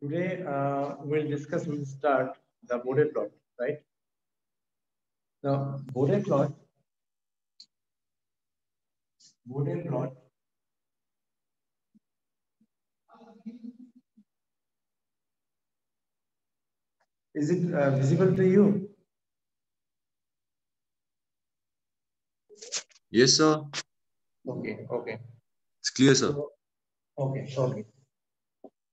Today, we'll start the Bode plot, right? Now, Bode plot is it visible to you? Yes, sir. Okay. It's clear, sir. Okay.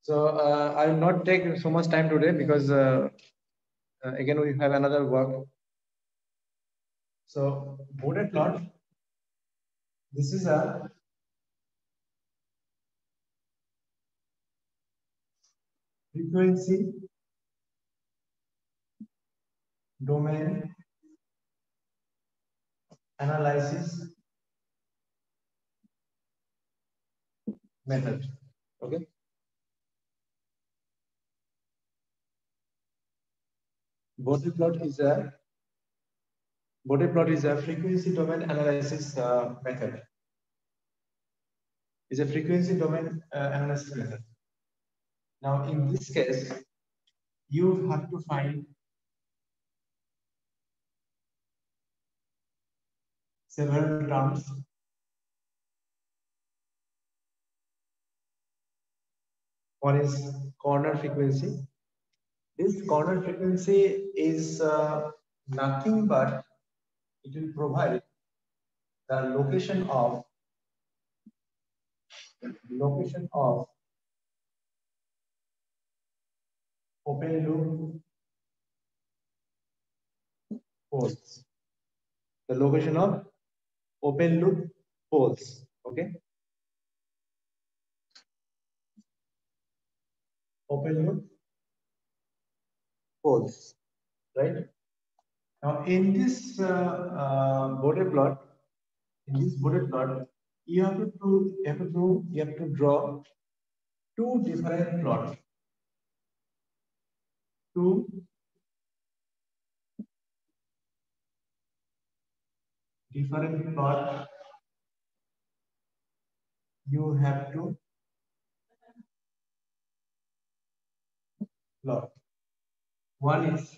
So I will not take so much time today because again we have another work. So Bode plot. This is a frequency domain analysis method. Okay. Bode plot is a frequency domain analysis method. Is a frequency domain analysis method. Now, in this case, you have to find several terms. One is corner frequency. This corner frequency is nothing but it will provide the location of open loop poles. The location of open loop poles. Okay. Open loop poles. Right. Now, in this Bode plot, you have to draw two different plots. Two different plot you have to plot. One is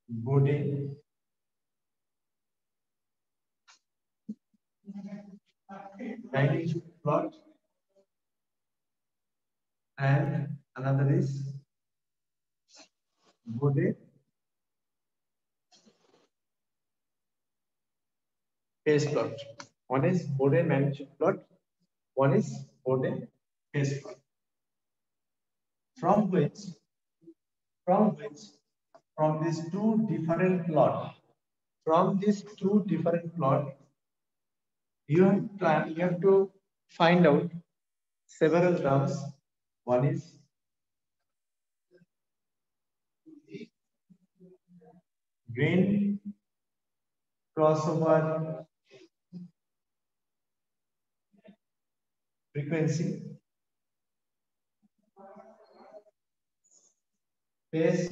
Bode magnitude plot and another is Bode phase plot. One is Bode magnitude plot, one is Bode phase plot. From these two different plots, you have to find out several terms. One is grain crossover frequency, phase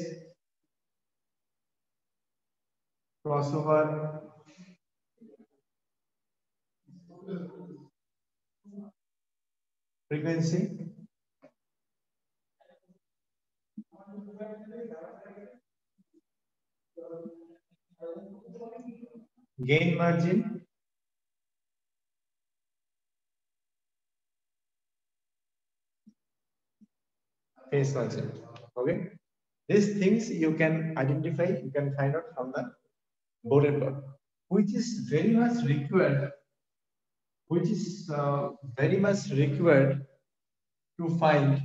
crossover frequency, gain margin, phase margin. Okay, these things you can identify, you can find out from the Bode plot, which is very much required, to find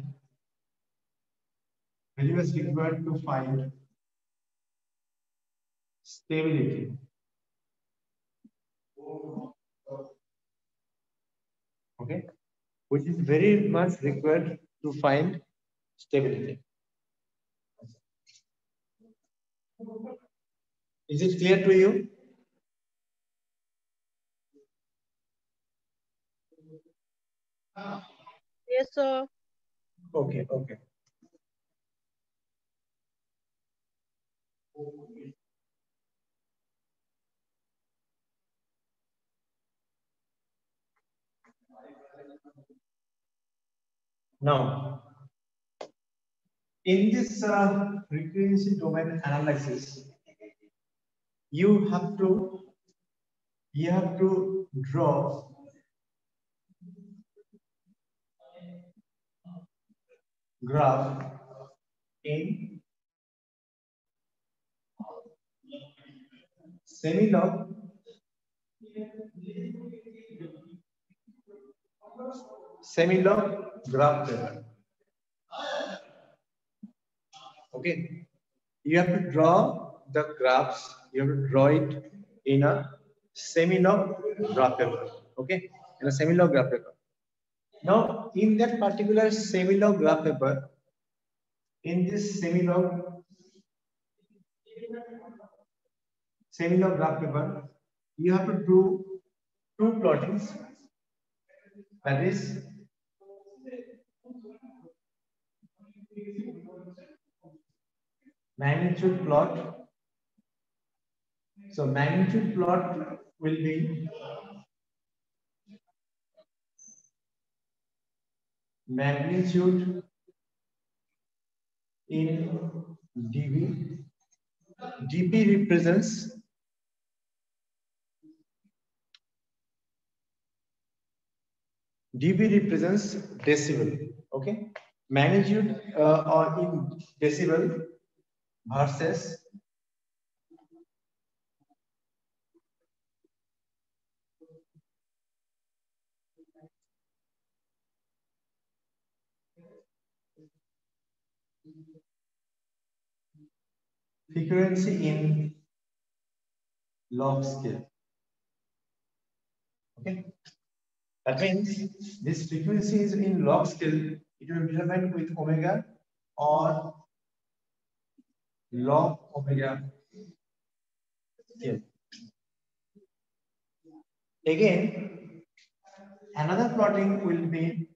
stability. Okay, which is very much required to find stability. Is it clear to you? Yes, sir. Okay. Now, in this frequency domain analysis, you have to draw graph in semi-log graph paper. Okay, you have to draw the graphs. You have to draw it in a semi-log graph paper. Okay, in a semi-log graph paper. Now, in that particular semi-log graph paper, in this semi-log graph paper, you have to do two plottings. That is magnitude plot. So magnitude plot will be magnitude in dB. dB represents decibel. Okay, magnitude or in decibel versus frequency in log scale. Okay, that means this frequency is in log scale. It will be determined with omega or log omega scale. Again, another plotting will be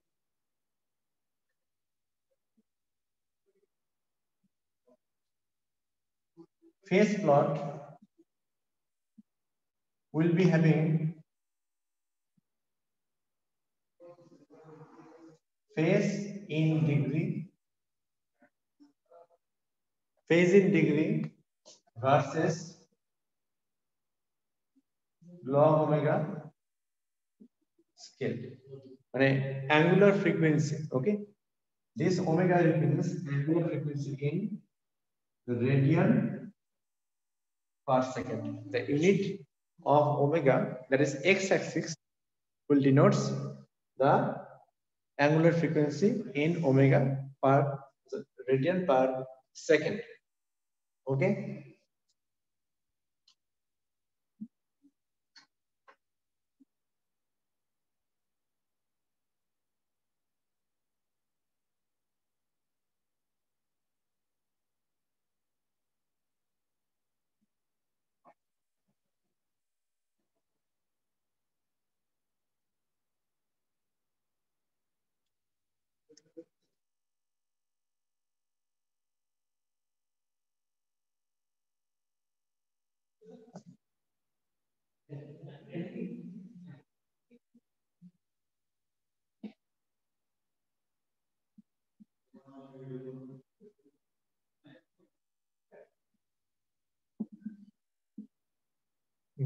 phase plot. Will be having phase in degree versus log omega scale. Angular frequency. Okay, this omega represents angular frequency in radian per second. The unit of omega, that is x-axis, will denotes the angular frequency in omega per radian per second. Okay.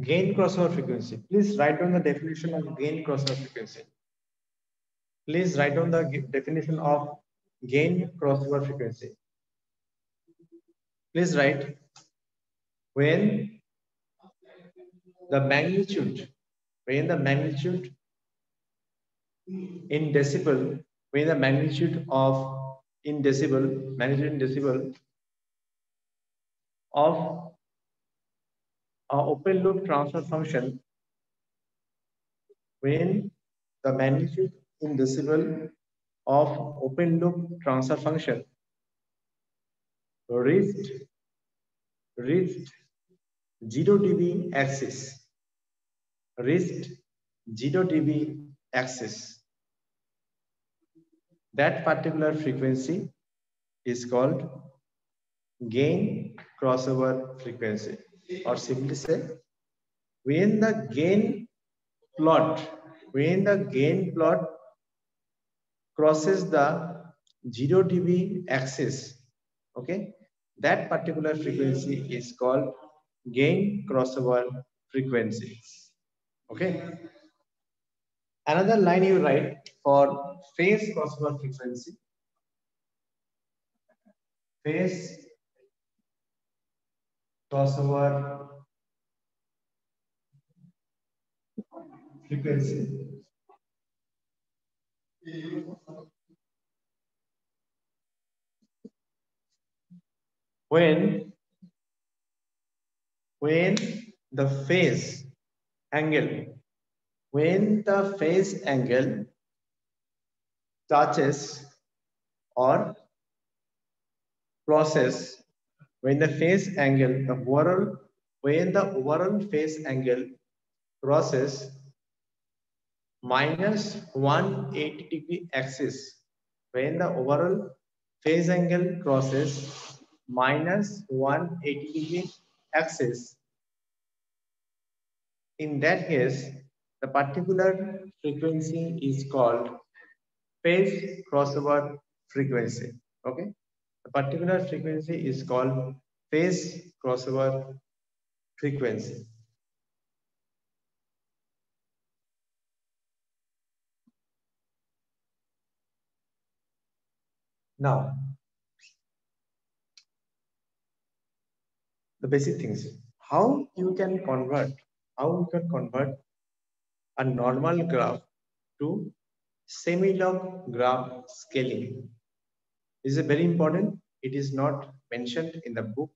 Gain crossover frequency. Please write down the definition of gain crossover frequency. Please write down the definition of gain crossover frequency. Please write when the magnitude in decibel, when the magnitude in decibel of open loop transfer function, when the magnitude in decibel of open loop transfer function reached 0 dB axis, that particular frequency is called gain crossover frequency, or simply say when the gain plot crosses the 0 dB axis, okay, that particular frequency is called gain crossover frequency. Okay. Another line you write for phase crossover frequency. Phase crossover frequency. When the phase angle, when the phase angle touches or crosses, when the phase angle, when the overall phase angle crosses minus 180 degree axis, when the overall phase angle crosses minus 180 degree axis, in that case, the particular frequency is called phase crossover frequency. Okay, the particular frequency is called phase crossover frequency. Now, the basic things: how you can convert a normal graph to semi-log graph scaling. This is very important. It is not mentioned in the book.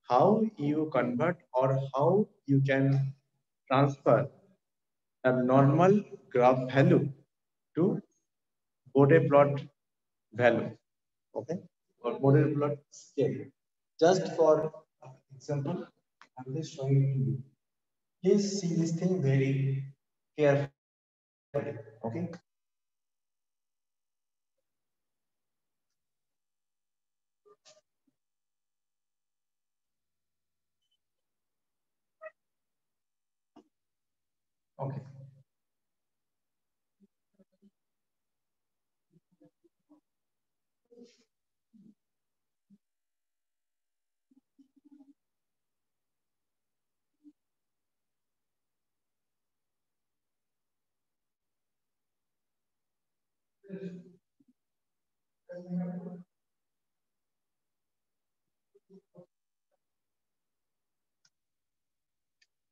How you convert or how you can transfer a normal graph value to Bode plot value, okay, or Bode plot scale. Just for example, I'm just showing it to you. Please see this thing very carefully, okay. Okay.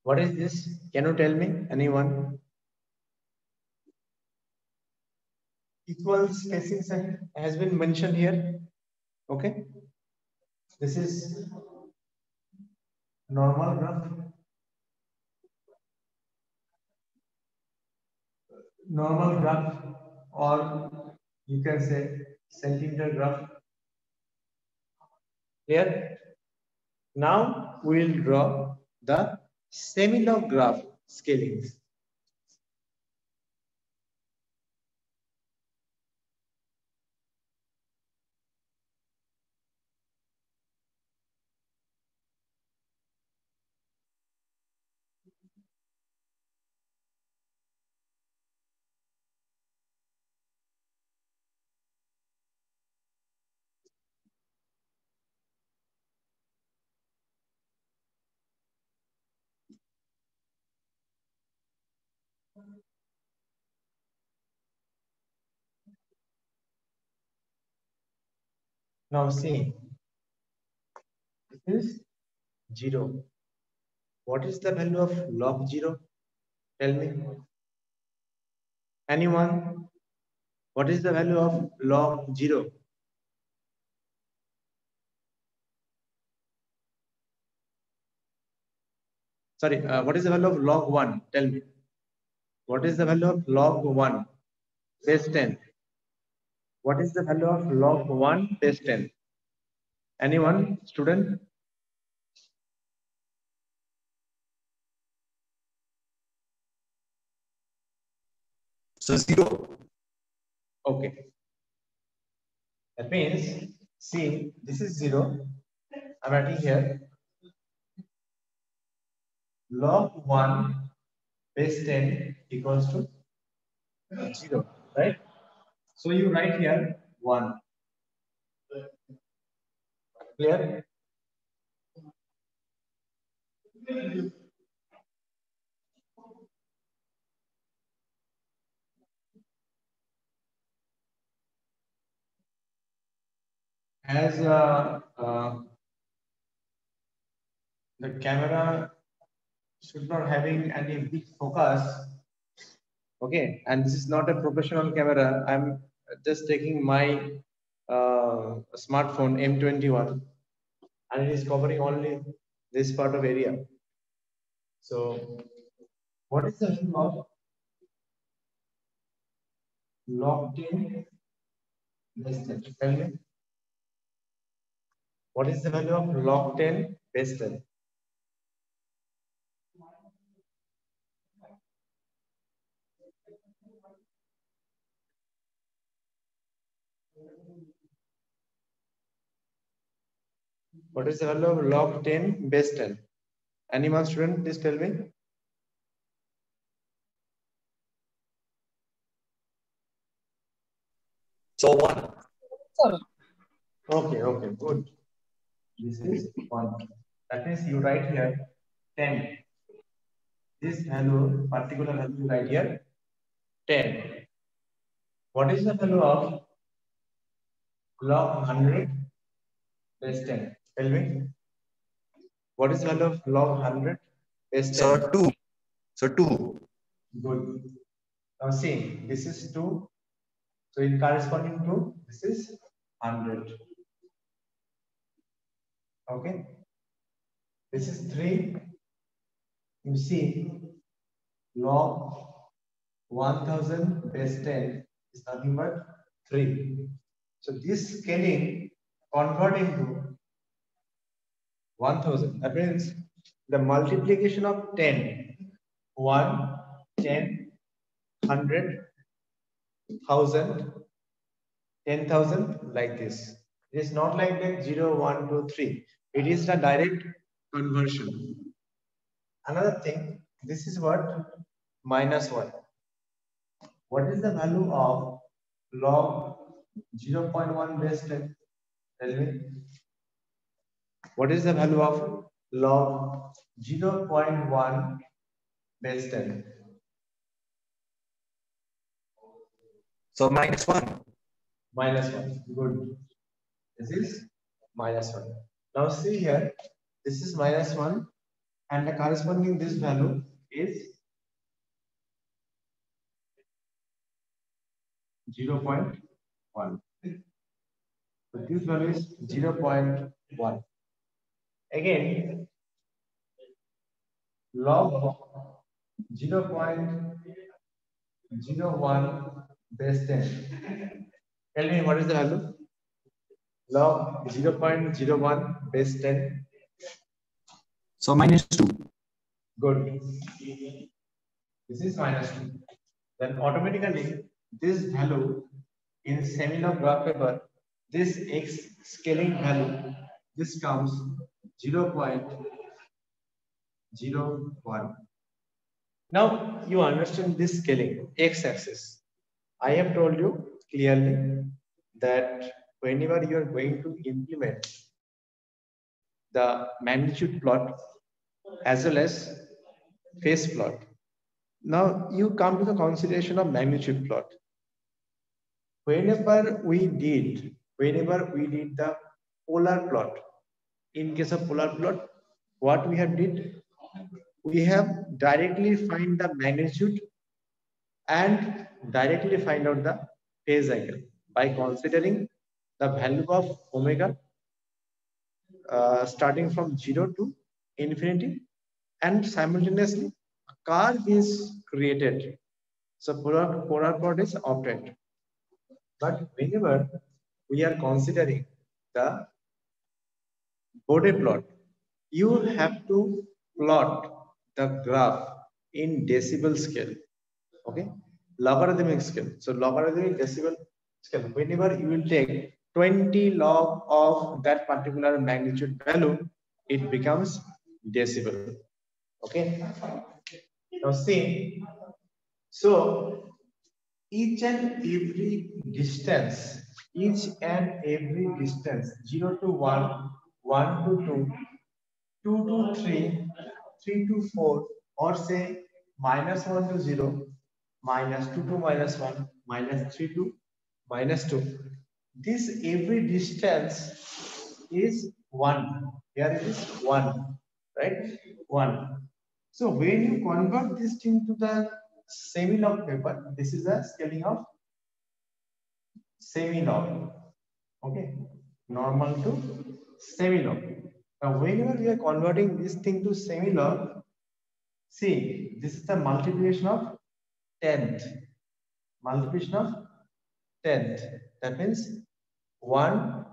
What is this? Can you tell me? Anyone? Equal spacing has been mentioned here. Okay. This is normal graph. Normal graph, or you can say centimeter graph. Here. Now we will draw the semi-log graph scalings. Now see, this is 0. What is the value of log 0? Tell me. Anyone? What is the value of log 0? Sorry, what is the value of log 1? Tell me. What is the value of log 1? Base 10. What is the value of log 1 base 10? Anyone? Student? So 0. Okay. That means, see, this is 0. I'm writing here. Log 1 base 10 equals to 0, right? So you write here 1. Clear? As the camera should not having any big focus, okay, and this is not a professional camera. I'm just taking my smartphone M21, and it is covering only this part of area. So, what is the value of log 10 base 10? Tell me. What is the value of log 10 base 10? What is the value of log 10 base 10? Anyone student, please tell me. So 1. Okay, okay, good. This is 1. That means you write here 10. This value, particular value, you write here 10. What is the value of log 100 base 10? Tell me. What is the value of log 100 base 10? So 2. So 2. Good. Now see, this is 2. So in corresponding to this is 100. Okay. This is 3. You see, log 1000 base 10 is nothing but 3. So this scaling convert into 1000. That means the multiplication of 10, 1, 10, 100, 1000, 10,000 like this. It is not like that 0, 1, 2, 3. It is the direct conversion. Another thing, this is what? Minus 1. What is the value of log 0.1 base 10? Tell me. What is the value of log 0.1 base 10? So minus 1. Minus 1. Good. This is minus 1. Now see here, this is minus 1 and the corresponding this value is 0.1. So this value is 0.1. Again, log 0.01 base 10. Tell me what is the value? Log 0.01 base 10. So minus 2. Good. This is minus 2. Then automatically this value in semi-log graph paper, this x scaling value, this comes 0.01. Now you understand this scaling x-axis. I have told you clearly that whenever you are going to implement the magnitude plot as well as phase plot, now you come to the consideration of magnitude plot. Whenever we did the polar plot, in case of polar plot, what we have did, we have directly find the magnitude and directly find out the phase angle by considering the value of omega starting from 0 to infinity, and simultaneously a curve is created. So polar plot is obtained. But whenever we are considering the Bode plot, you have to plot the graph in decibel scale. Okay, logarithmic scale. So logarithmic decibel scale. Whenever you will take 20 log of that particular magnitude value, it becomes decibel. Okay. Now see. So each and every distance, 0 to 1, 1 to 2, 2 to 3, 3 to 4, or say -1 to 0, -2 to -1, -3 to -2. This every distance is 1. Here it is 1, right? 1. So when you convert this thing to the semi-log paper, this is a scaling of semi-log. Okay, normal to semi-log. Now, whenever we are converting this thing to semi-log, see, this is the multiplication of 10th. Multiplication of 10th. That means 1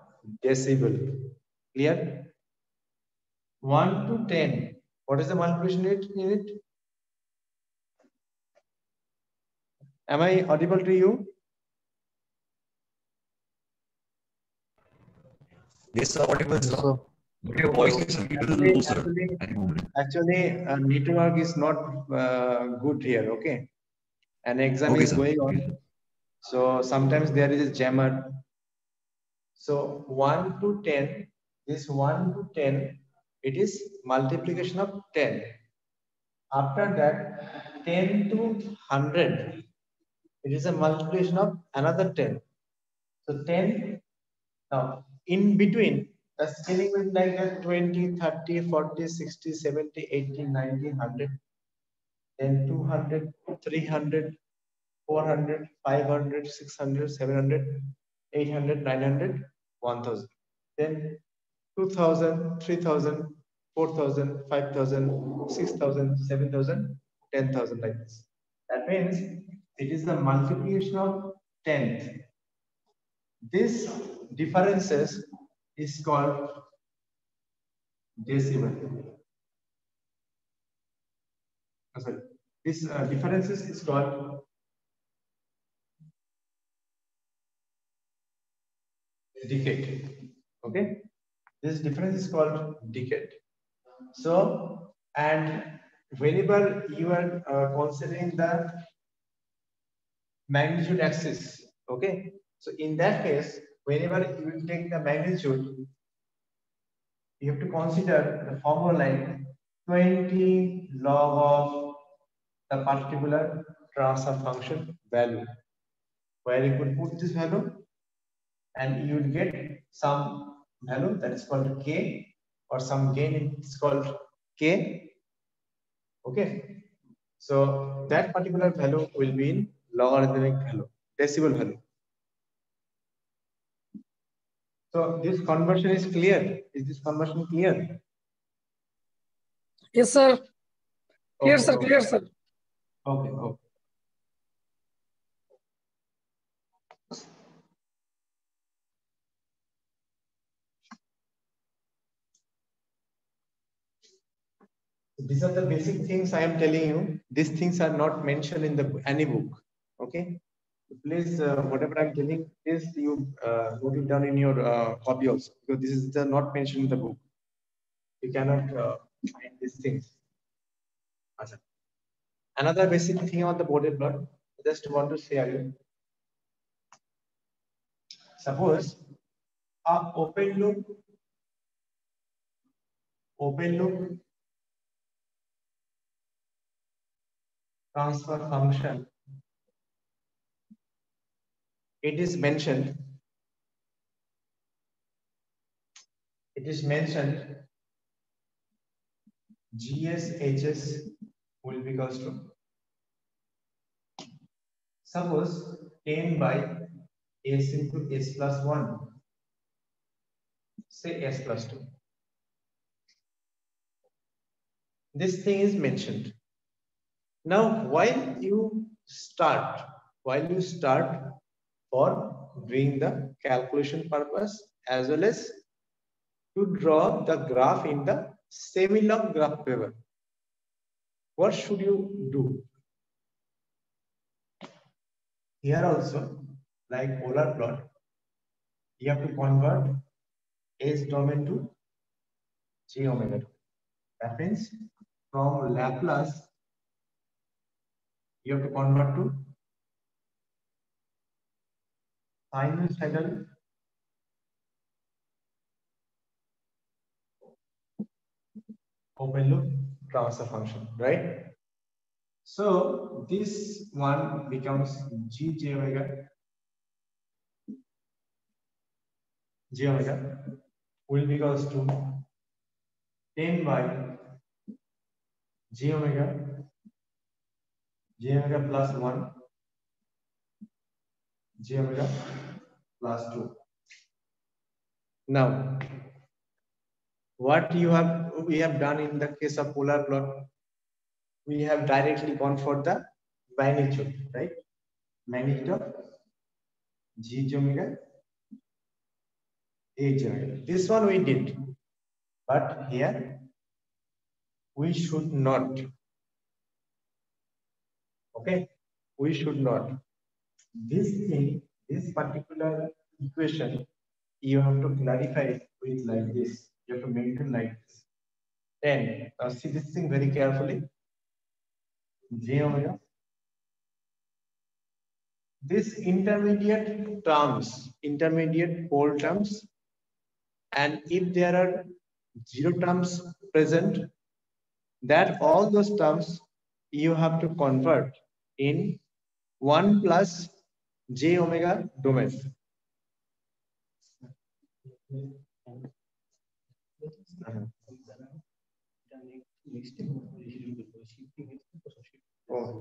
decibel. Clear? 1 to 10. What is the multiplication rate in it? Am I audible to you? Yes, sir. Audible, Yes, sir. sir. But your voice is a little low, sir. At the moment. Actually, network is not good here. Okay, an exam Okay, is sir. going on, so sometimes there is a jammer. So 1 to 10, this 1 to 10, it is multiplication of 10. After that, 10 to 100, it is a multiplication of another 10. So 10, now in between, the scaling will be like that 20, 30, 40, 60, 70, 80, 90, 100, then 200, 300, 400, 500, 600, 700, 800, 900, 1000. Then 2000, 3000, 4000, 5000, 6000, 7000, 10,000 like this. That means it is the multiplication of 10th. This differences is called decibel. Sorry. This differences is called decade. Okay. This difference is called decade. So, and whenever you are considering the magnitude axis, okay. So in that case, whenever you will take the magnitude, you have to consider the formula like 20 log of the particular transfer function value, where you could put this value and you will get some value that is called k, or some gain is called k. Okay, so that particular value will be in logarithmic value, decibel value. So this conversion is clear. Is this conversion clear? Yes, sir. Clear, Okay, sir. okay. Clear, sir. Okay, okay. These are the basic things I am telling you. These things are not mentioned in the any book. Okay. Please, whatever I'm telling, please you note it down in your copy also, because this is not mentioned in the book. You cannot find these things. Another basic thing on the Bode plot, I just want to share you. Suppose a open loop transfer function. It is mentioned. GSHS will be equals to, suppose 10 by S into S plus 1, say S plus 2. This thing is mentioned. Now, while you start for doing the calculation purpose, as well as to draw the graph in the semi-log graph paper, what should you do? Here also, like polar plot, you have to convert S domain to J omega 2. That means from Laplace, you have to convert to sinusoidal open loop transfer function, right? So this one becomes j omega will be equals to 10 by j omega plus 1 j omega plus 2. Now what we have done in the case of polar plot, we have directly gone for the magnitude, right? Magnitude of g omega h omega. This one we did, but here we should not. Okay, we should not. This thing, this particular equation, you have to clarify it with like this. You have to maintain like this. Then see this thing very carefully. J omega. This intermediate terms, intermediate pole terms, and if there are zero terms present, that all those terms you have to convert in 1 plus j omega domain. Oh,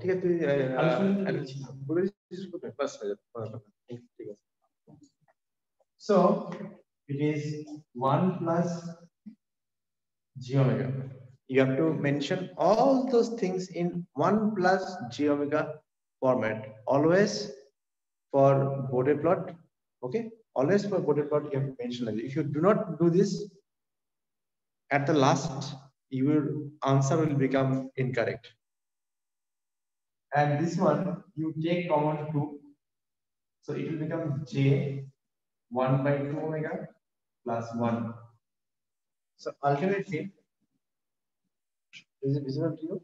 so it is 1 plus j omega. You have to mention all those things in 1 plus j omega format. Always for Bode plot. Okay. Always for Bode plot, you have to mention that. If you do not do this, at the last, your answer will become incorrect. And this one, you take common 2. So it will become j 1 by 2 omega plus 1. So ultimately, is it visible to you?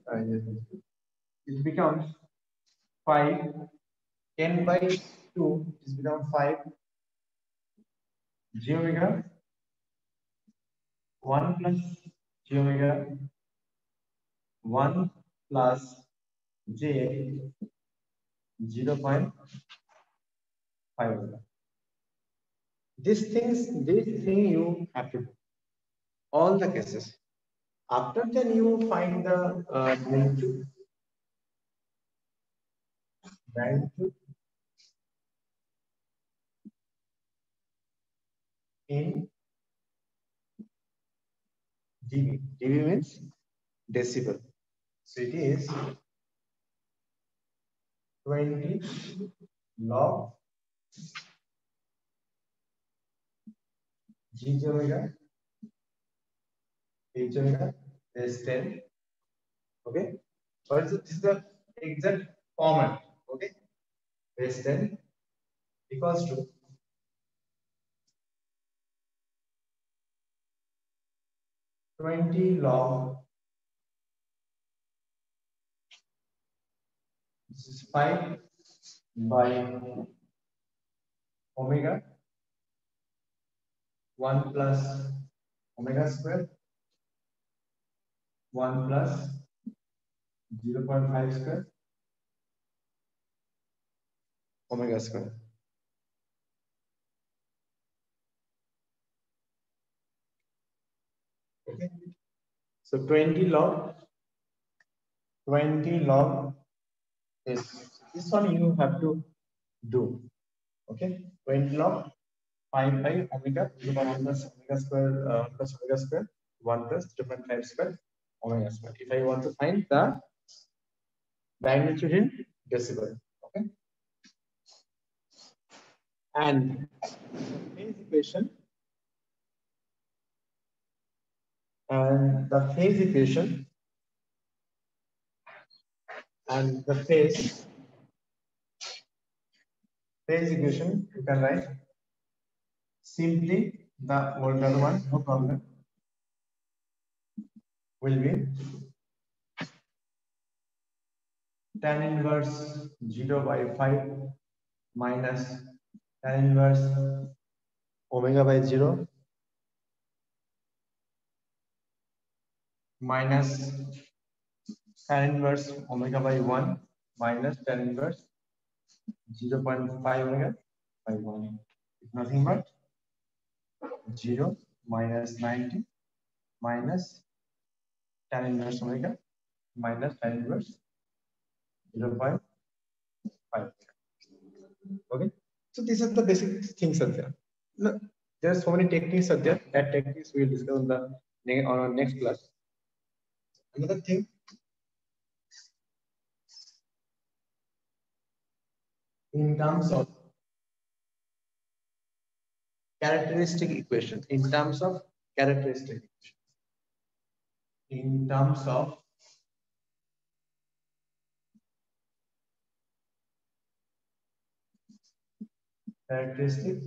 It becomes 5, 10 by 2, it becomes 5 j omega 1 plus j omega 1 plus j 0.5 omega. This thing you have to do. All the cases. After then you find the magnitude in dB. dB means decibel. So it is 20 log g omega h omega is 10. Okay. But this is the exact format. Okay. Base 10 equals to 20 log, this is 5 by omega 1 plus omega square 1 plus 0.5 square omega square. Okay. So 20 log is this one you have to do. Okay. 20 log 5 by omega 1 plus omega square 1 plus 0.5 square omega square. If I want to find the magnitude in decibel. Okay. And the phase equation and the phase equation and the phase equation you can write simply the older one, no problem, will be tan inverse 0 by 5 minus tan inverse omega by 0 minus tan inverse omega by 1 minus tan inverse 0.5 omega by 1. It's nothing but 0 minus 90 minus tan inverse omega minus tan inverse 0.5. Okay, so these are the basic things are there. No, there are so many techniques are there. That techniques we will discuss on the on our next class. Another thing, in terms of characteristic equation, in terms of characteristic equation, in terms of characteristic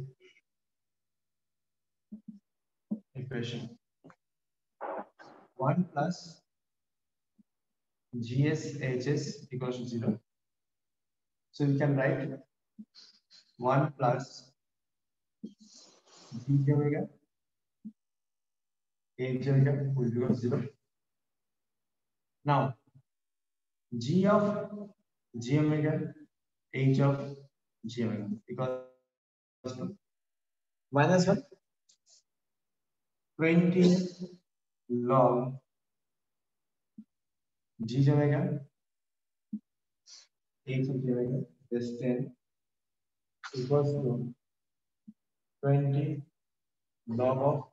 equation, 1 plus GSHS equals to 0. So we can write 1 plus G omega H omega will be equal to 0. Now G of G omega H of G omega equals to minus 1 20 log G omega H of G omega is 10 equals to 20 log of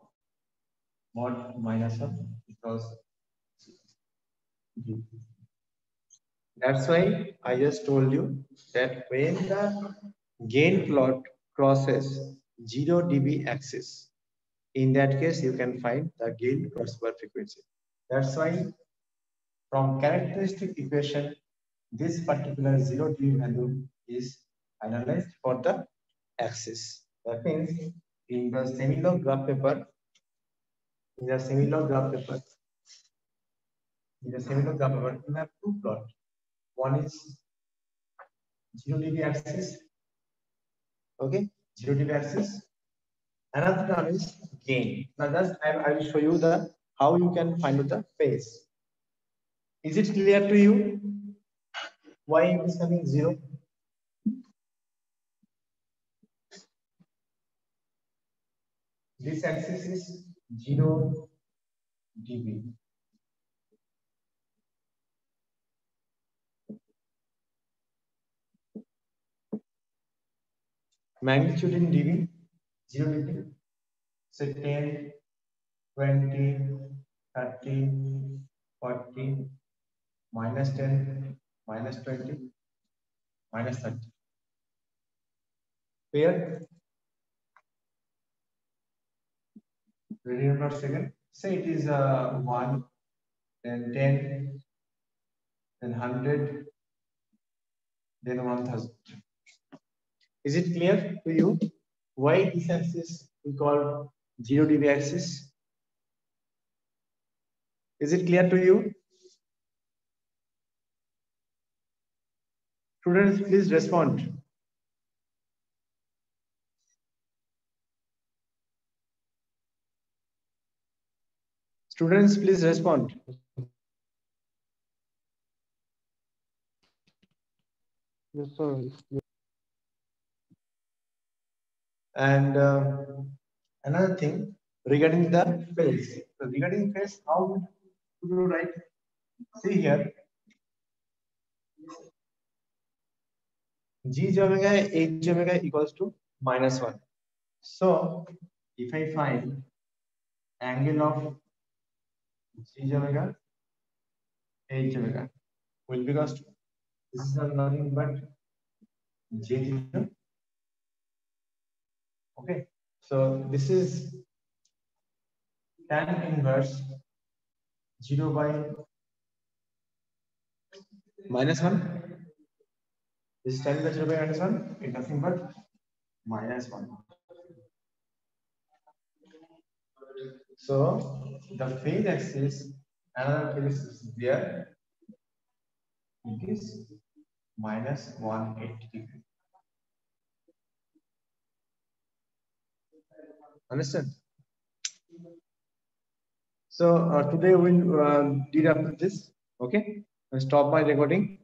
mod minus 1 equals G. That's why I just told you that when the gain plot crosses 0 dB axis, in that case you can find the gain crossover frequency. That's why from characteristic equation, this particular 0 dB value is analyzed for the axis. That means in the semi-log graph paper, in the semi-log graph paper, you have two plots. One is 0 dB axis, okay, 0 dB axis. Another one is gain. Now just I will show you the how you can find the phase. Is it clear to you why it is coming 0? This axis is 0 dB. Magnitude in dB, 0 dB. So 10, 20, 30, 40, minus 10, minus 20, minus 30. Clear? Ready or not second? Say it is 1, then 10, then 100, then 1000. Is it clear to you why this axis we call 0 dB axis? Is it clear to you? Students, please respond. Students, please respond. Yes, sir. And another thing regarding the phase. So regarding phase, how would you write? See here, G omega H omega equals to minus 1. So if I find angle of G omega H omega will be equals to, this is nothing but J theta. Okay, so this is tan inverse 0 by minus 1. This is tan inverse 0 by minus 1. It's nothing but minus 1. So the phase axis, another phase is there. It is minus 180 degree. Understand? So today we'll did up this. Okay, I'll stop my recording.